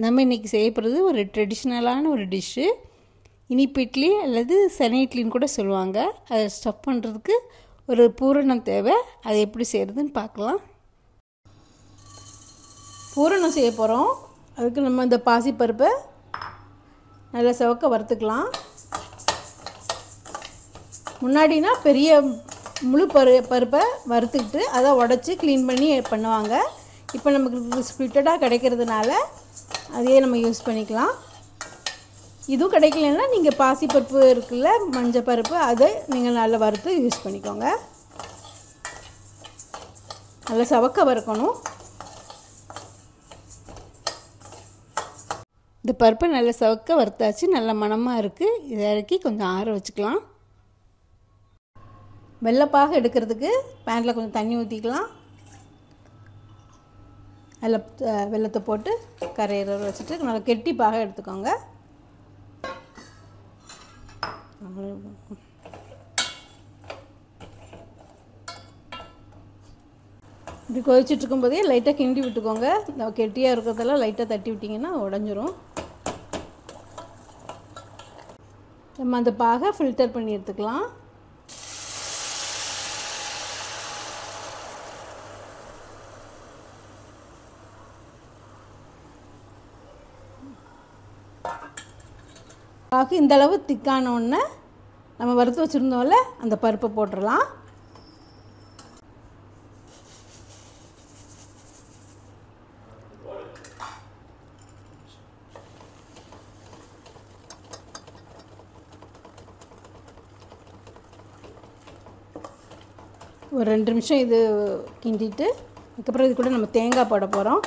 நம்ம இன்றைக்கி செய்யப்படுறது ஒரு ட்ரெடிஷ்னலான ஒரு டிஷ்ஷு. இனிப்பு இட்லி அல்லது சனி இட்லின்னு கூட சொல்லுவாங்க. அதை ஸ்டஃப் பண்ணுறதுக்கு ஒரு பூரணம் தேவை. அதை எப்படி செய்கிறதுன்னு பார்க்கலாம். பூரணம் செய்ய போகிறோம். அதுக்கு நம்ம இந்த பாசிப்பருப்பை நல்லா செவக்க வறுத்துக்கலாம். முன்னாடினா பெரிய முழு பருப்பை வறுத்துக்கிட்டு அதை உடச்சி க்ளீன் பண்ணி பண்ணுவாங்க. இப்போ நமக்கு ஸ்ப்ளிட்டடாக கிடைக்கிறதுனால அதையே நம்ம யூஸ் பண்ணிக்கலாம். இதுவும் கிடைக்கலன்னா நீங்கள் பாசிப்பருப்பு இருக்குல்ல, மஞ்சள் பருப்பு, அதை நீங்கள் நல்லா வறுத்து யூஸ் பண்ணிக்கோங்க. நல்லா சவக்க வறுக்கணும். இந்த பருப்பை நல்லா சவக்க வறுத்தாச்சு. நல்ல மணமாக இருக்குது. இதை இறக்கி கொஞ்சம் ஆற வச்சுக்கலாம். வெள்ளைப்பாக எடுக்கிறதுக்கு பேனில் கொஞ்சம் தண்ணி ஊற்றிக்கலாம். அதில் வெள்ளத்தை போட்டு கரையிற வச்சுட்டு நல்லா கெட்டி பாக எடுத்துக்கோங்க. இப்படி கொதிச்சுட்டு இருக்கும்போதே லைட்டாக கிண்டி விட்டுக்கோங்க. இந்த கெட்டியாக இருக்கிறதெல்லாம் லைட்டாக தட்டி விட்டிங்கன்னா உடஞ்சிரும். நம்ம அந்த பாகை ஃபில்டர் பண்ணி எடுத்துக்கலாம். பாகு இந்த அளவு திக்கான உடனே நம்ம வறுத்து வச்சுருந்தோம்ல அந்த பருப்பை போட்டுடலாம். ஒரு 2 நிமிஷம் இது கிண்டிட்டு அதுக்கப்புறம் இது கூட நம்ம தேங்காய் போட போகிறோம்.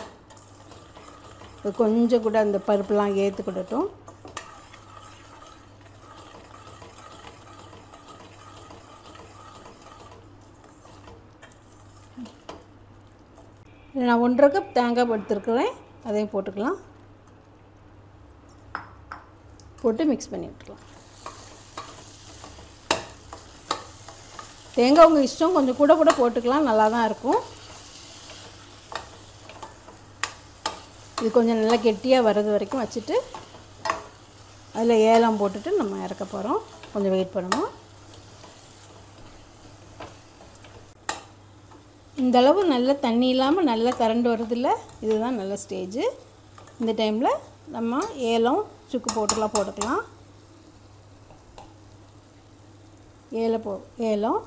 கொஞ்சம் கூட அந்த பருப்புலாம் ஏற்றுக்கிடட்டும். நான் 1.5 கப் தேங்காய் எடுத்துருக்குறேன். அதையும் போட்டுக்கலாம். போட்டு மிக்ஸ் பண்ணி விட்டுக்கலாம். தேங்காய் உங்கள் இஷ்டம், கொஞ்சம் கூட போட்டுக்கலாம், நல்லா தான் இருக்கும். இது கொஞ்சம் நல்லா கெட்டியாக வர்றது வரைக்கும் வச்சுட்டு அதில் ஏலம் போட்டுட்டு நம்ம இறக்க போகிறோம். கொஞ்சம் வெயிட் பண்ணுவோம். இந்த அளவு நல்லா தண்ணி இல்லாமல் நல்லா கரண்டு வருதில்ல, இதுதான் நல்ல ஸ்டேஜு. இந்த டைமில் நம்ம ஏலம் சுக்கு போட்டுக்கலாம். ஏலம்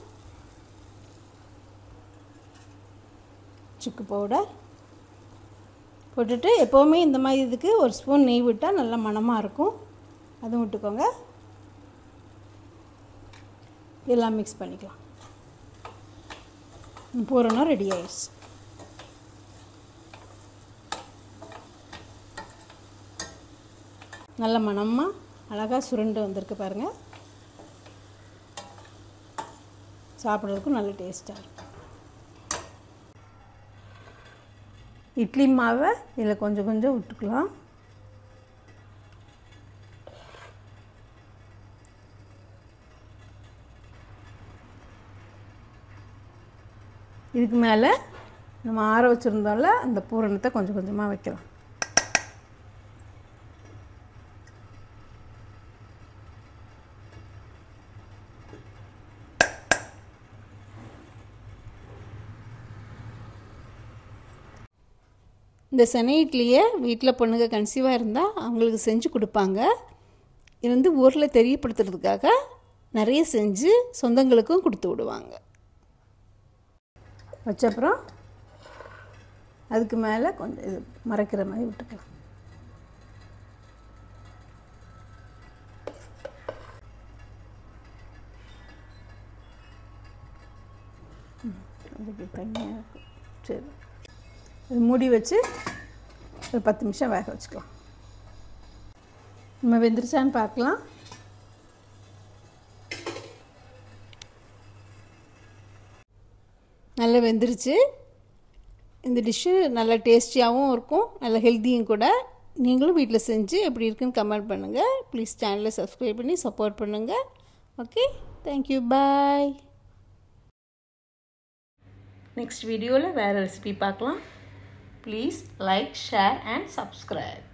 சுக்கு பவுடர் போட்டுட்டு எப்போவுமே இந்த மாதிரி இதுக்கு ஒரு ஸ்பூன் நெய் விட்டால் நல்லா மணமாக இருக்கும். அதுவும் விட்டுக்கோங்க. எல்லாம் மிக்ஸ் பண்ணிக்கலாம். பூரணம் ரெடி ஆயிடுச்சு. நல்ல மணமாக அழகாக சுருண்டு வந்திருக்கு பாருங்கள். சாப்பிட்றதுக்கும் நல்ல டேஸ்ட்டாக இருக்கும். இட்லி மாவை இதில் கொஞ்சம் விட்டுக்கலாம். இதுக்கு மேலே நம்ம ஆற வச்சுருந்தோம்ல அந்த பூரணத்தை கொஞ்சம் கொஞ்சமாக வைக்கலாம். இந்த சனை இட்லியை வீட்டில் பொண்ணுங்க கன்சீவாக இருந்தால் அவங்களுக்கு செஞ்சு கொடுப்பாங்க. இது வந்து ஊரில் தெரியப்படுத்துறதுக்காக நிறைய செஞ்சு சொந்தங்களுக்கும் கொடுத்து விடுவாங்க. வச்சப்புறம் அதுக்கு மேலே கொஞ்சம் இது மறைக்கிற மாதிரி விட்டுக்கலாம். அதுக்கு தனியாக இருக்கும். சரி, இது மூடி வச்சு ஒரு 10 நிமிஷம் வேக வச்சுக்கலாம். நம்ம வெந்துருச்சான்னு பார்க்கலாம். நல்லா வெந்துருச்சு. இந்த டிஷ்ஷு நல்லா டேஸ்டியாகவும் இருக்கும், நல்ல ஹெல்த்தியும் கூட. நீங்களும் வீட்டில் செஞ்சு எப்படி இருக்குன்னு கமெண்ட் பண்ணுங்கள். ப்ளீஸ் சேனலை சப்ஸ்கிரைப் பண்ணி சப்போர்ட் பண்ணுங்கள். ஓகே, தேங்க்யூ, பாய். நெக்ஸ்ட் வீடியோவில் வேறு ரெசிபி பார்க்கலாம். Please like, share and subscribe.